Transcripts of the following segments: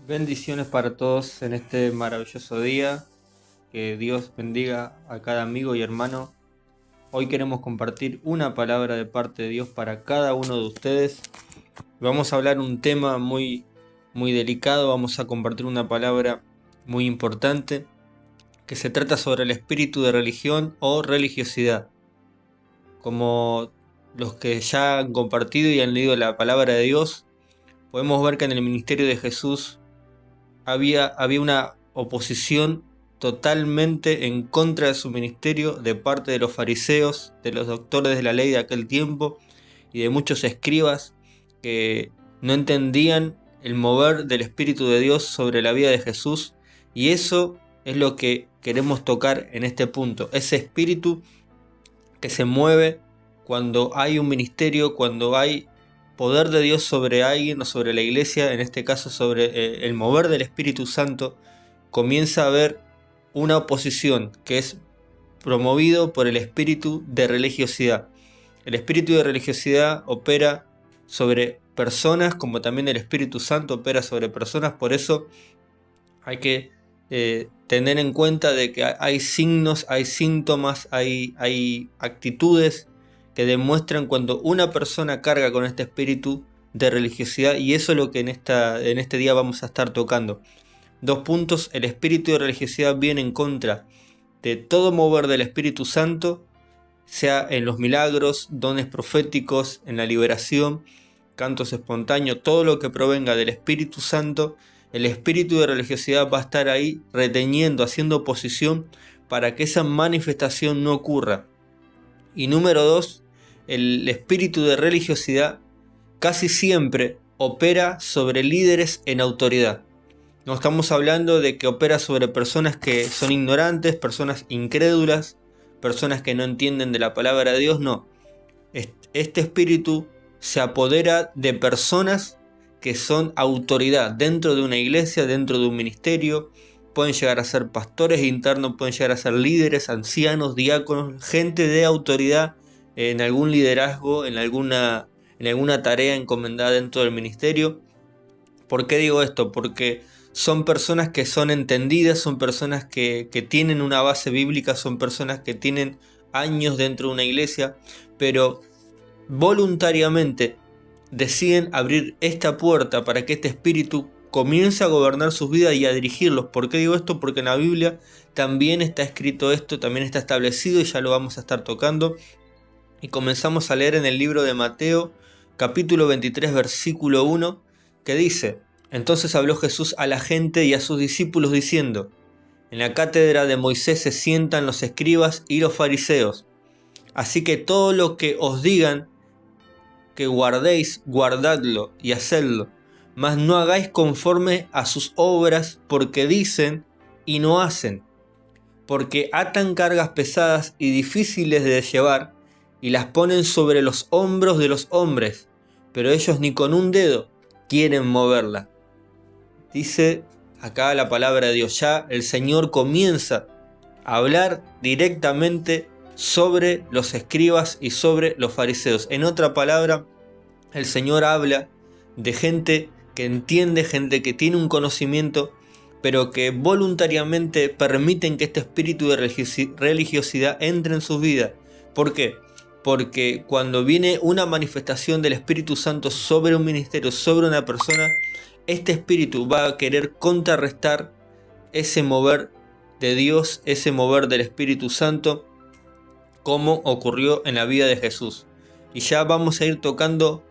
Bendiciones para todos en este maravilloso día. Que Dios bendiga a cada amigo y hermano. Hoy queremos compartir una palabra de parte de Dios para cada uno de ustedes. Vamos a hablar un tema muy delicado. Vamos a compartir una palabra muy importante que se trata sobre el espíritu de religión o religiosidad. Como los que ya han compartido y han leído la palabra de Dios, podemos ver que en el ministerio de Jesús había una oposición totalmente en contra de su ministerio de parte de los fariseos, de los doctores de la ley de aquel tiempo y de muchos escribas que no entendían el mover del Espíritu de Dios sobre la vida de Jesús, y eso es lo que queremos tocar en este punto, ese espíritu que se mueve cuando hay un ministerio, cuando hay poder de Dios sobre alguien o sobre la iglesia, en este caso sobre el mover del Espíritu Santo. Comienza a haber una oposición que es promovido por el espíritu de religiosidad. El espíritu de religiosidad opera sobre personas, como también el Espíritu Santo opera sobre personas. Por eso hay que tener en cuenta de que hay signos, hay síntomas, hay actitudes que demuestran cuando una persona carga con este espíritu de religiosidad, y eso es lo que en este día vamos a estar tocando. 2 puntos: el espíritu de religiosidad viene en contra de todo mover del Espíritu Santo, sea en los milagros, dones proféticos, en la liberación, cantos espontáneos, todo lo que provenga del Espíritu Santo. El espíritu de religiosidad va a estar ahí reteniendo, haciendo oposición para que esa manifestación no ocurra. Y número 2, el espíritu de religiosidad casi siempre opera sobre líderes en autoridad. No estamos hablando de que opera sobre personas que son ignorantes, personas incrédulas, personas que no entienden de la palabra de Dios, no. Este espíritu se apodera de personas que son autoridad dentro de una iglesia, dentro de un ministerio. Pueden llegar a ser pastores internos, pueden llegar a ser líderes, ancianos, diáconos, gente de autoridad en algún liderazgo, en alguna tarea encomendada dentro del ministerio. ¿Por qué digo esto? Porque son personas que son entendidas, son personas que tienen una base bíblica, son personas que tienen años dentro de una iglesia, pero voluntariamente deciden abrir esta puerta para que este espíritu comience a gobernar sus vidas y a dirigirlos. ¿Por qué digo esto? Porque en la Biblia también está escrito esto, también está establecido, y ya lo vamos a estar tocando. Y comenzamos a leer en el libro de Mateo, capítulo 23, versículo 1, que dice: Entonces habló Jesús a la gente y a sus discípulos diciendo: En la cátedra de Moisés se sientan los escribas y los fariseos. Así que todo lo que os digan que guardéis, guardadlo y hacedlo, mas no hagáis conforme a sus obras, porque dicen y no hacen, porque atan cargas pesadas y difíciles de llevar, y las ponen sobre los hombros de los hombres, pero ellos ni con un dedo quieren moverla. Dice acá la palabra de Dios. Ya el Señor comienza a hablar directamente sobre los escribas y sobre los fariseos. En otra palabra, el Señor habla de gente que entiende, gente que tiene un conocimiento, pero que voluntariamente permiten que este espíritu de religiosidad entre en sus vidas. ¿Por qué? Porque cuando viene una manifestación del Espíritu Santo sobre un ministerio, sobre una persona, este espíritu va a querer contrarrestar ese mover de Dios, ese mover del Espíritu Santo, como ocurrió en la vida de Jesús. Y ya vamos a ir tocando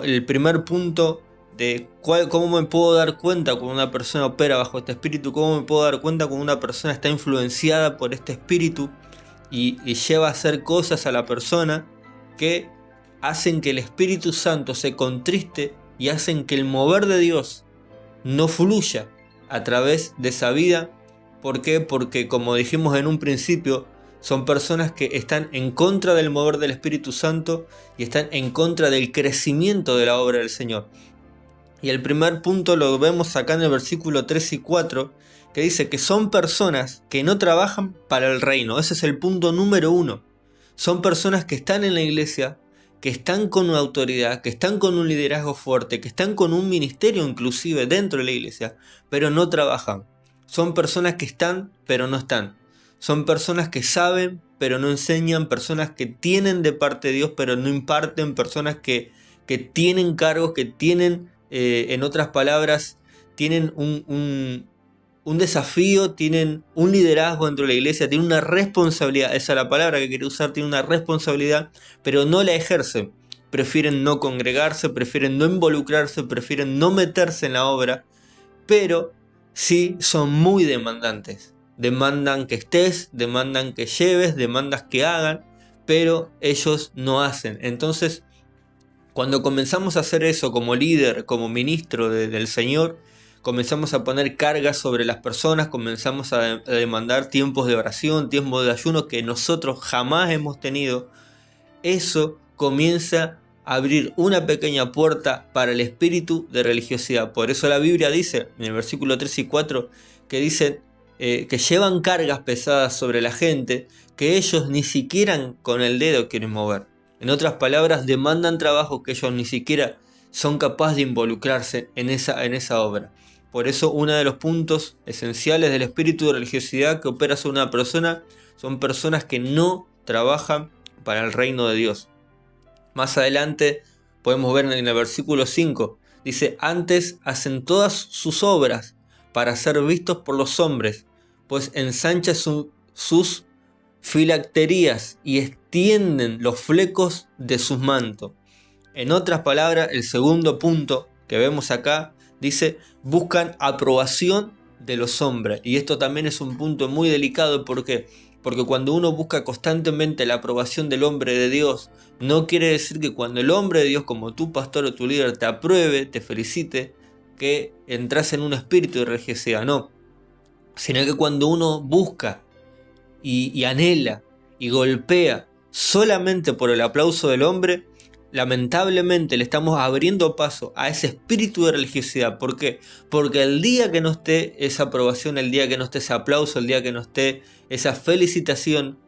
el primer punto de cómo me puedo dar cuenta cuando una persona opera bajo este espíritu, cómo me puedo dar cuenta cuando una persona está influenciada por este espíritu y lleva a hacer cosas a la persona que hacen que el Espíritu Santo se contriste y hacen que el mover de Dios no fluya a través de esa vida. ¿Por qué? Porque, como dijimos en un principio, son personas que están en contra del mover del Espíritu Santo y están en contra del crecimiento de la obra del Señor. Y el primer punto lo vemos acá en el versículo 3 y 4, que dice que son personas que no trabajan para el reino. Ese es el punto número 1. Son personas que están en la iglesia, que están con una autoridad, que están con un liderazgo fuerte, que están con un ministerio inclusive dentro de la iglesia, pero no trabajan. Son personas que están, pero no están. Son personas que saben, pero no enseñan, personas que tienen de parte de Dios, pero no imparten, personas que tienen cargos, que tienen, en otras palabras, tienen un desafío, tienen un liderazgo dentro de la iglesia, tienen una responsabilidad, esa es la palabra que quería usar, tienen una responsabilidad, pero no la ejercen. Prefieren no congregarse, prefieren no involucrarse, prefieren no meterse en la obra, pero sí son muy demandantes. Demandan que estés, demandan que lleves, demandas que hagan, pero ellos no hacen. Entonces, cuando comenzamos a hacer eso como líder, como ministro del Señor, comenzamos a poner cargas sobre las personas, comenzamos a demandar tiempos de oración, tiempos de ayuno que nosotros jamás hemos tenido. Eso comienza a abrir una pequeña puerta para el espíritu de religiosidad. Por eso la Biblia dice, en el versículo 3 y 4, que dicen que llevan cargas pesadas sobre la gente que ellos ni siquiera con el dedo quieren mover. En otras palabras, demandan trabajo que ellos ni siquiera son capaces de involucrarse en esa obra. Por eso uno de los puntos esenciales del espíritu de religiosidad que opera sobre una persona son personas que no trabajan para el reino de Dios. Más adelante podemos ver en el versículo 5, dice, antes hacen todas sus obras para ser vistos por los hombres, pues ensancha sus filacterías y extienden los flecos de sus mantos. En otras palabras, el segundo punto que vemos acá dice, buscan aprobación de los hombres. Y esto también es un punto muy delicado. ¿Por qué? Porque cuando uno busca constantemente la aprobación del hombre de Dios, no quiere decir que cuando el hombre de Dios, como tu pastor o tu líder, te apruebe, te felicite, que entras en un espíritu de religiosidad. No, sino que cuando uno busca y anhela y golpea solamente por el aplauso del hombre, lamentablemente le estamos abriendo paso a ese espíritu de religiosidad. ¿Por qué? Porque el día que no esté esa aprobación, el día que no esté ese aplauso, el día que no esté esa felicitación,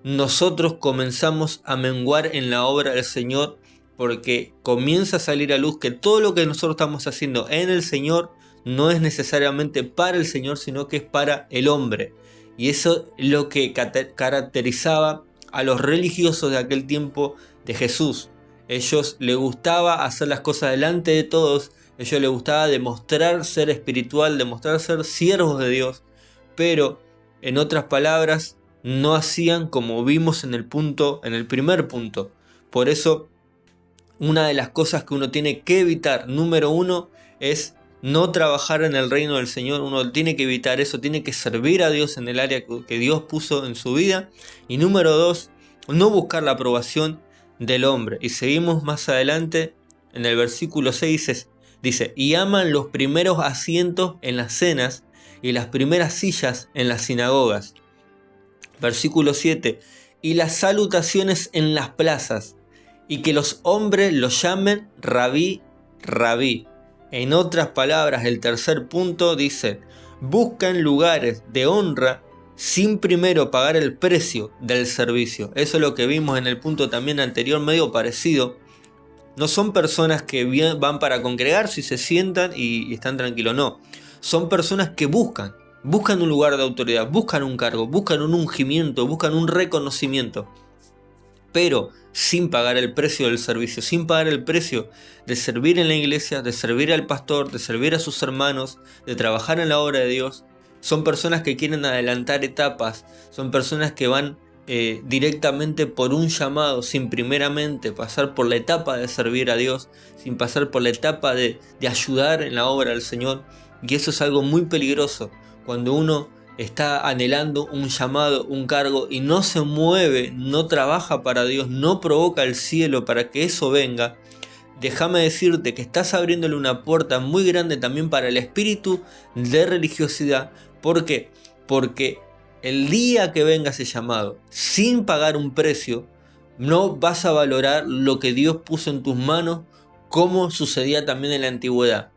nosotros comenzamos a menguar en la obra del Señor, porque comienza a salir a luz que todo lo que nosotros estamos haciendo en el Señor no es necesariamente para el Señor, sino que es para el hombre. Y eso es lo que caracterizaba a los religiosos de aquel tiempo de Jesús. Ellos les gustaba hacer las cosas delante de todos, ellos les gustaba demostrar ser espiritual, demostrar ser siervos de Dios, pero en otras palabras no hacían como vimos en el primer punto. Por eso, una de las cosas que uno tiene que evitar, número uno, es no trabajar en el reino del Señor. Uno tiene que evitar eso, tiene que servir a Dios en el área que Dios puso en su vida. Y número dos, no buscar la aprobación del hombre. Y seguimos más adelante en el versículo 6, dice, y aman los primeros asientos en las cenas y las primeras sillas en las sinagogas. Versículo 7, y las salutaciones en las plazas, y que los hombres los llamen rabí, rabí. En otras palabras, el tercer punto dice, buscan lugares de honra sin primero pagar el precio del servicio. Eso es lo que vimos en el punto también anterior, medio parecido. No son personas que van para congregarse y se sientan y están tranquilos, no. Son personas que buscan un lugar de autoridad, buscan un cargo, buscan un ungimiento, buscan un reconocimiento, pero sin pagar el precio del servicio, sin pagar el precio de servir en la iglesia, de servir al pastor, de servir a sus hermanos, de trabajar en la obra de Dios. Son personas que quieren adelantar etapas, son personas que van directamente por un llamado, sin primeramente pasar por la etapa de servir a Dios, sin pasar por la etapa de ayudar en la obra del Señor. Y eso es algo muy peligroso, cuando uno está anhelando un llamado, un cargo y no se mueve, no trabaja para Dios, no provoca el cielo para que eso venga. Déjame decirte que estás abriéndole una puerta muy grande también para el espíritu de religiosidad. ¿Por qué? Porque el día que venga ese llamado, sin pagar un precio, no vas a valorar lo que Dios puso en tus manos, como sucedía también en la antigüedad.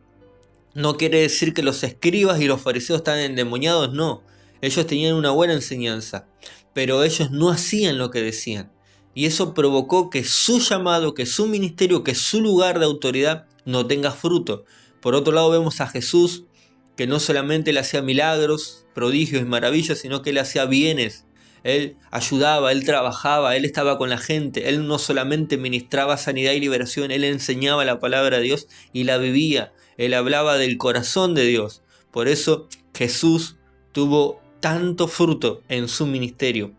No quiere decir que los escribas y los fariseos estaban endemoniados, no. Ellos tenían una buena enseñanza, pero ellos no hacían lo que decían. Y eso provocó que su llamado, que su ministerio, que su lugar de autoridad no tenga fruto. Por otro lado vemos a Jesús, que no solamente le hacía milagros, prodigios y maravillas, sino que le hacía bienes. Él ayudaba, él trabajaba, él estaba con la gente. Él no solamente ministraba sanidad y liberación, él enseñaba la palabra de Dios y la vivía. Él hablaba del corazón de Dios. Por eso Jesús tuvo tanto fruto en su ministerio.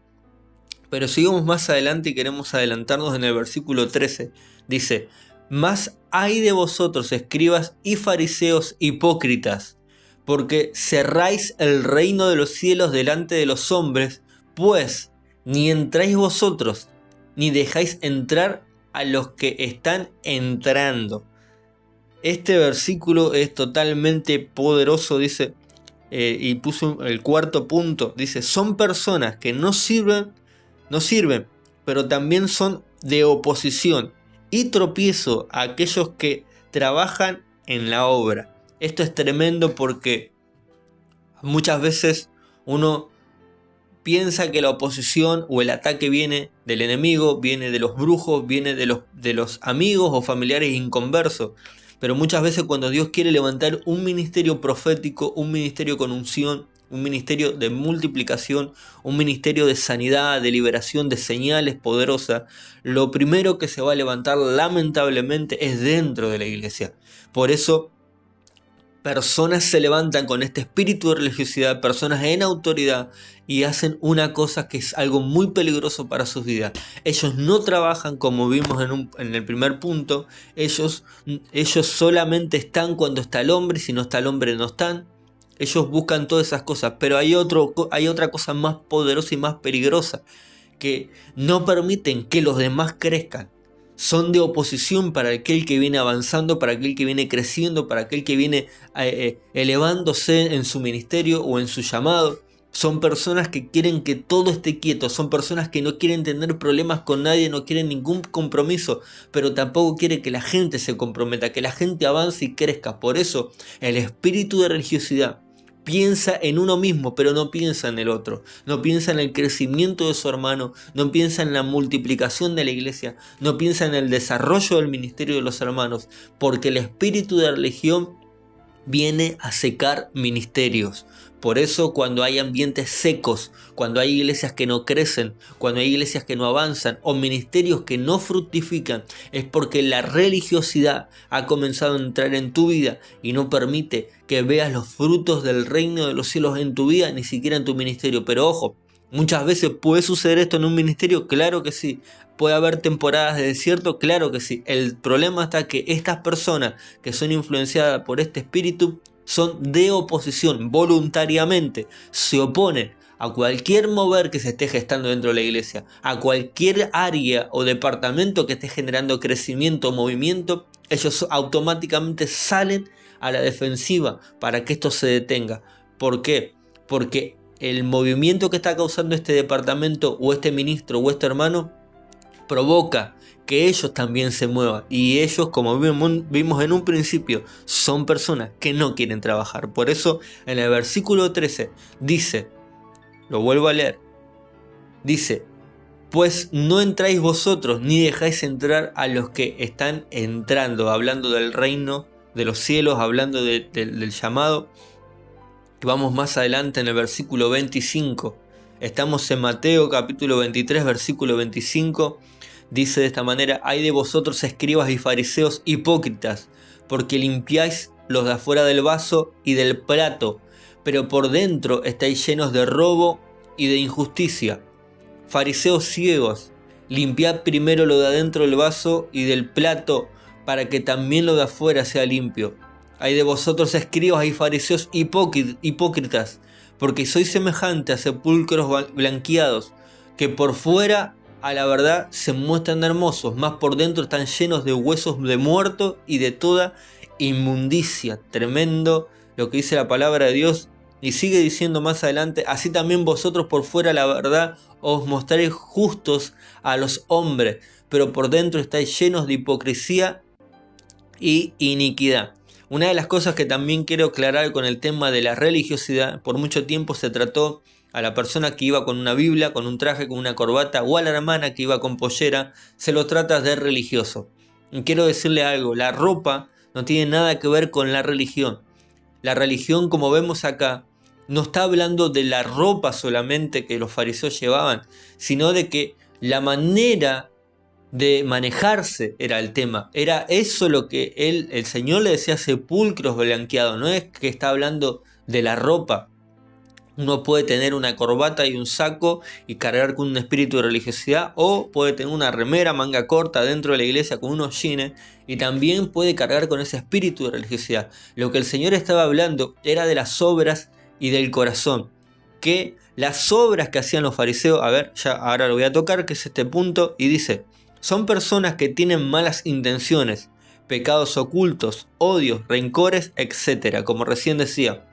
Pero sigamos más adelante y queremos adelantarnos en el versículo 13. Dice: Mas hay de vosotros, escribas y fariseos hipócritas, porque cerráis el reino de los cielos delante de los hombres, pues ni entráis vosotros, ni dejáis entrar a los que están entrando. Este versículo es totalmente poderoso, dice, y puso el cuarto punto, dice: son personas que no sirven, pero también son de oposición y tropiezo a aquellos que trabajan en la obra. Esto es tremendo porque muchas veces uno piensa que la oposición o el ataque viene del enemigo, viene de los brujos, viene de los amigos o familiares inconversos. Pero muchas veces cuando Dios quiere levantar un ministerio profético, un ministerio con unción, un ministerio de multiplicación, un ministerio de sanidad, de liberación, de señales poderosas, lo primero que se va a levantar lamentablemente es dentro de la iglesia. Por eso personas se levantan con este espíritu de religiosidad, personas en autoridad, y hacen una cosa que es algo muy peligroso para sus vidas. Ellos no trabajan, como vimos en el primer punto. Ellos solamente están cuando está el hombre, y si no está el hombre no están. Ellos buscan todas esas cosas, pero hay otra cosa más poderosa y más peligrosa, que no permiten que los demás crezcan. Son de oposición para aquel que viene avanzando, para aquel que viene creciendo, para aquel que viene elevándose en su ministerio o en su llamado. Son personas que quieren que todo esté quieto, son personas que no quieren tener problemas con nadie, no quieren ningún compromiso, pero tampoco quieren que la gente se comprometa, que la gente avance y crezca. Por eso el espíritu de religiosidad piensa en uno mismo, pero no piensa en el otro. No piensa en el crecimiento de su hermano, no piensa en la multiplicación de la iglesia, no piensa en el desarrollo del ministerio de los hermanos, porque el espíritu de religión viene a secar ministerios. Por eso cuando hay ambientes secos, cuando hay iglesias que no crecen, cuando hay iglesias que no avanzan o ministerios que no fructifican, es porque la religiosidad ha comenzado a entrar en tu vida y no permite que veas los frutos del reino de los cielos en tu vida, ni siquiera en tu ministerio. Pero ojo, muchas veces puede suceder esto en un ministerio, claro que sí. ¿Puede haber temporadas de desierto? Claro que sí. El problema está que estas personas que son influenciadas por este espíritu son de oposición, voluntariamente. Se oponen a cualquier mover que se esté gestando dentro de la iglesia, a cualquier área o departamento que esté generando crecimiento o movimiento. Ellos automáticamente salen a la defensiva para que esto se detenga. ¿Por qué? Porque el movimiento que está causando este departamento o este ministro o este hermano provoca que ellos también se muevan, y ellos, como vimos en un principio, son personas que no quieren trabajar. Por eso en el versículo 13 dice, lo vuelvo a leer, dice: pues no entráis vosotros ni dejáis entrar a los que están entrando, hablando del reino de los cielos, hablando del llamado. Vamos más adelante en el versículo 25. Estamos en Mateo capítulo 23, versículo 25. Dice de esta manera: hay de vosotros, escribas y fariseos hipócritas, porque limpiáis los de afuera del vaso y del plato, pero por dentro estáis llenos de robo y de injusticia. Fariseos ciegos, limpiad primero lo de adentro del vaso y del plato, para que también lo de afuera sea limpio. Hay de vosotros, escribas y fariseos hipócritas, porque sois semejante a sepulcros blanqueados, que por fuera a la verdad se muestran hermosos, mas por dentro están llenos de huesos de muertos y de toda inmundicia. Tremendo lo que dice la palabra de Dios. Y sigue diciendo más adelante: así también vosotros por fuera la verdad os mostráis justos a los hombres, pero por dentro estáis llenos de hipocresía y iniquidad. Una de las cosas que también quiero aclarar con el tema de la religiosidad: por mucho tiempo se trató a la persona que iba con una Biblia, con un traje, con una corbata, o a la hermana que iba con pollera, se lo trata de religioso. Y quiero decirle algo, la ropa no tiene nada que ver con la religión. La religión, como vemos acá, no está hablando de la ropa solamente que los fariseos llevaban, sino de que la manera de manejarse era el tema. Era eso lo que el Señor le decía, sepulcros blanqueados. No es que está hablando de la ropa. Uno puede tener una corbata y un saco y cargar con un espíritu de religiosidad, o puede tener una remera manga corta dentro de la iglesia con unos jeans y también puede cargar con ese espíritu de religiosidad. Lo que el Señor estaba hablando era de las obras y del corazón. Que las obras que hacían los fariseos, a ver, ya ahora lo voy a tocar, que es este punto, y dice: son personas que tienen malas intenciones, pecados ocultos, odios, rencores, etcétera, como recién decía.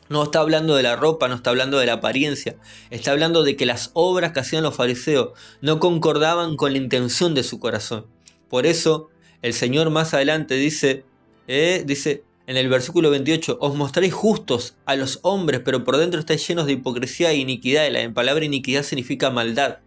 No está hablando de la ropa, no está hablando de la apariencia, está hablando de que las obras que hacían los fariseos no concordaban con la intención de su corazón. Por eso el Señor más adelante dice en el versículo 28, os mostráis justos a los hombres, pero por dentro estáis llenos de hipocresía e iniquidad. Y la palabra iniquidad significa maldad.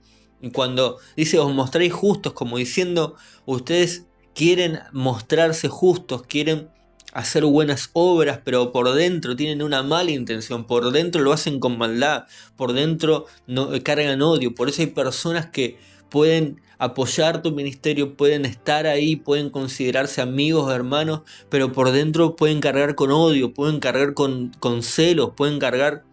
Y cuando dice os mostráis justos, como diciendo, ustedes quieren mostrarse justos, quieren hacer buenas obras, pero por dentro tienen una mala intención, por dentro lo hacen con maldad, por dentro no, cargan odio. Por eso hay personas que pueden apoyar tu ministerio, pueden estar ahí, pueden considerarse amigos, hermanos, pero por dentro pueden cargar con odio, pueden cargar con celos, pueden cargar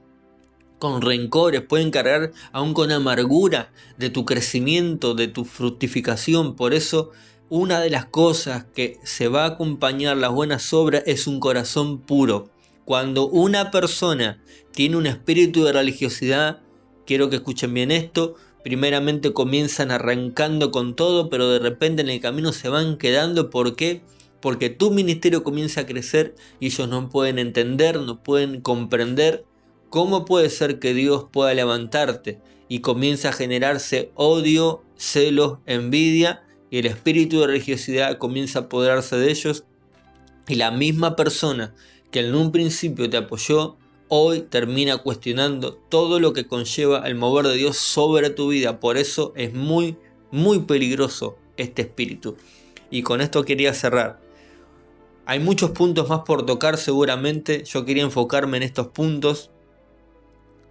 con rencores, pueden cargar aún con amargura de tu crecimiento, de tu fructificación. Por eso una de las cosas que se va a acompañar las buenas obras es un corazón puro. Cuando una persona tiene un espíritu de religiosidad, quiero que escuchen bien esto, primeramente comienzan arrancando con todo, pero de repente en el camino se van quedando. ¿Por qué? Porque tu ministerio comienza a crecer y ellos no pueden entender, no pueden comprender cómo puede ser que Dios pueda levantarte, y comienza a generarse odio, celos, envidia, y el espíritu de religiosidad comienza a apoderarse de ellos, y la misma persona que en un principio te apoyó, hoy termina cuestionando todo lo que conlleva el mover de Dios sobre tu vida. Por eso es muy, muy peligroso este espíritu. Y con esto quería cerrar. Hay muchos puntos más por tocar seguramente, yo quería enfocarme en estos puntos.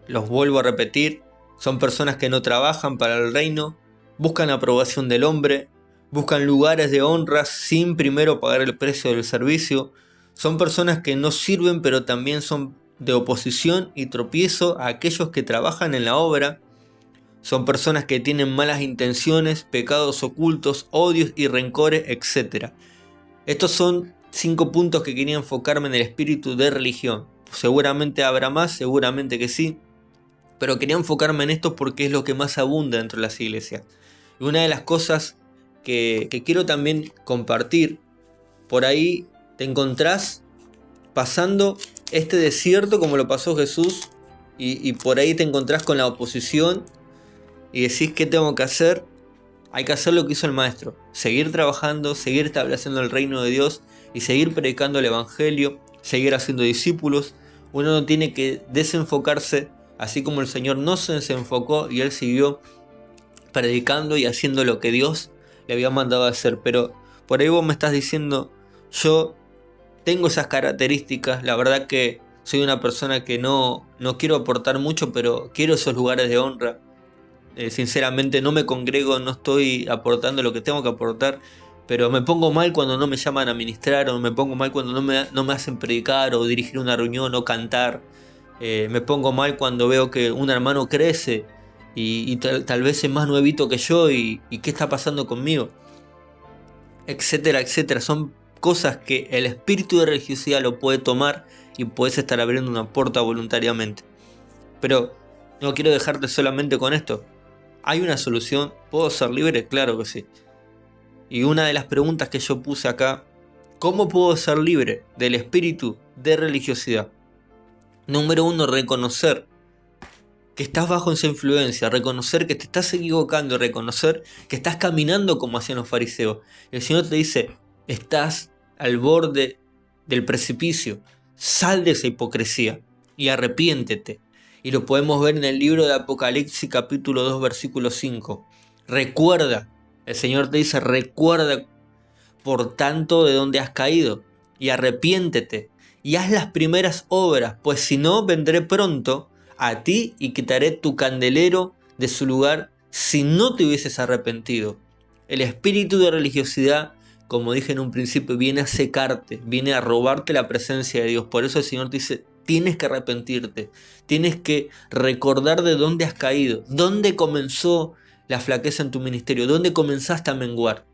Los vuelvo a repetir, son personas que no trabajan para el reino, buscan la aprobación del hombre, buscan lugares de honra sin primero pagar el precio del servicio. Son personas que no sirven, pero también son de oposición y tropiezo a aquellos que trabajan en la obra. Son personas que tienen malas intenciones, pecados ocultos, odios y rencores, etc. Estos son 5 puntos que quería enfocarme en el espíritu de religión. Seguramente habrá más, seguramente que sí, pero quería enfocarme en esto porque es lo que más abunda dentro de las iglesias. Y una de las cosas que quiero también compartir, por ahí te encontrás pasando este desierto como lo pasó Jesús, y por ahí te encontrás con la oposición y decís, ¿qué tengo que hacer? Hay que hacer lo que hizo el maestro, seguir trabajando, seguir estableciendo el reino de Dios y seguir predicando el evangelio, seguir haciendo discípulos. Uno no tiene que desenfocarse, así como el Señor no se desenfocó y Él siguió predicando y haciendo lo que Dios le había mandado a hacer. Pero por ahí vos me estás diciendo, yo tengo esas características, la verdad que soy una persona que no quiero aportar mucho, pero quiero esos lugares de honra. Sinceramente no me congrego, no estoy aportando lo que tengo que aportar, pero me pongo mal cuando no me llaman a ministrar, o me pongo mal cuando no me hacen predicar o dirigir una reunión o cantar. Me pongo mal cuando veo que un hermano crece y tal vez es más nuevito que yo y qué está pasando conmigo, etcétera, etcétera. Son cosas que el espíritu de religiosidad lo puede tomar y puedes estar abriendo una puerta voluntariamente. Pero no quiero dejarte solamente con esto. ¿Hay una solución? ¿Puedo ser libre? Claro que sí. Y una de las preguntas que yo puse acá, ¿cómo puedo ser libre del espíritu de religiosidad? Número 1, reconocer que estás bajo esa influencia, reconocer que te estás equivocando, reconocer que estás caminando como hacían los fariseos. El Señor te dice, estás al borde del precipicio, sal de esa hipocresía y arrepiéntete. Y lo podemos ver en el libro de Apocalipsis capítulo 2 versículo 5. Recuerda, el Señor te dice, recuerda por tanto de dónde has caído y arrepiéntete y haz las primeras obras, pues si no vendré pronto a ti y quitaré tu candelero de su lugar si no te hubieses arrepentido. El espíritu de religiosidad, como dije en un principio, viene a secarte, viene a robarte la presencia de Dios. Por eso el Señor te dice, tienes que arrepentirte, tienes que recordar de dónde has caído, dónde comenzó la flaqueza en tu ministerio, dónde comenzaste a menguar.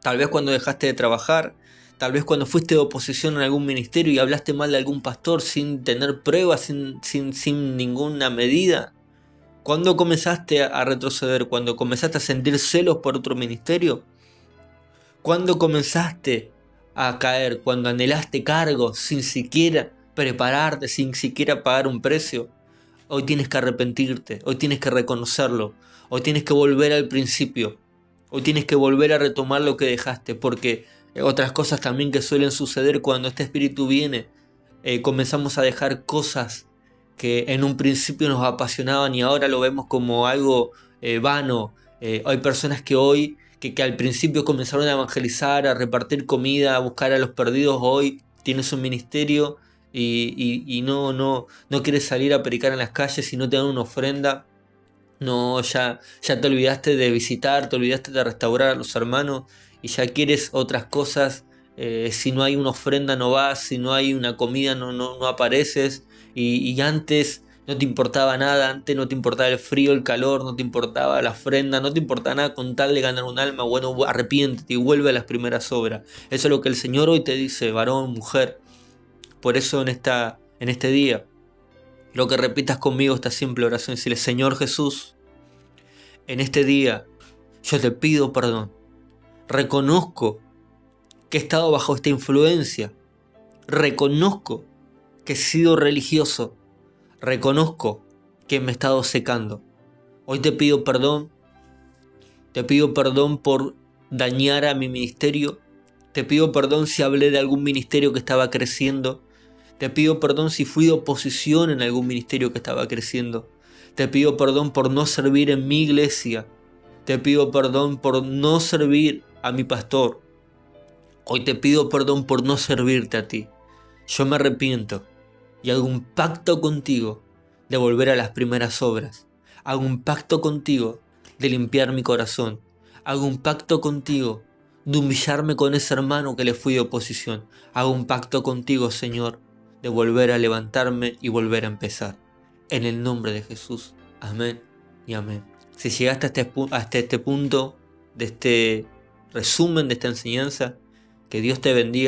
Tal vez cuando dejaste de trabajar, tal vez cuando fuiste de oposición en algún ministerio y hablaste mal de algún pastor sin tener pruebas, sin ninguna medida. ¿Cuándo comenzaste a retroceder? ¿Cuando comenzaste a sentir celos por otro ministerio? ¿Cuándo comenzaste a caer? ¿Cuando anhelaste cargos sin siquiera prepararte, sin siquiera pagar un precio? Hoy tienes que arrepentirte, hoy tienes que reconocerlo, hoy tienes que volver al principio, hoy tienes que volver a retomar lo que dejaste, porque otras cosas también que suelen suceder cuando este espíritu viene, comenzamos a dejar cosas que en un principio nos apasionaban y ahora lo vemos como algo vano. Hay personas que hoy, que al principio comenzaron a evangelizar, a repartir comida, a buscar a los perdidos, hoy tienes un ministerio y no quieres salir a predicar en las calles y no te dan una ofrenda. No, ya te olvidaste de visitar, te olvidaste de restaurar a los hermanos y ya quieres otras cosas. Si no hay una ofrenda no vas, si no hay una comida no apareces. Y antes no te importaba nada, antes no te importaba el frío, el calor, no te importaba la ofrenda, no te importaba nada con tal de ganar un alma. Bueno, arrepiéntete y vuelve a las primeras obras. Eso es lo que el Señor hoy te dice, varón, mujer. Por eso en este día, lo que repitas conmigo esta simple oración, decirle, Señor Jesús, en este día yo te pido perdón. Reconozco que he estado bajo esta influencia. Reconozco que he sido religioso. Reconozco que me he estado secando. Hoy te pido perdón. Te pido perdón por dañar a mi ministerio. Te pido perdón si hablé de algún ministerio que estaba creciendo. Te pido perdón si fui de oposición en algún ministerio que estaba creciendo. Te pido perdón por no servir en mi iglesia. Te pido perdón por no servir a mi pastor. Hoy te pido perdón por no servirte a ti. Yo me arrepiento y hago un pacto contigo de volver a las primeras obras. Hago un pacto contigo de limpiar mi corazón. Hago un pacto contigo de humillarme con ese hermano que le fui de oposición. Hago un pacto contigo, Señor, de volver a levantarme y volver a empezar. En el nombre de Jesús. Amén y amén. Si llegaste hasta este punto de este resumen de esta enseñanza, que Dios te bendiga.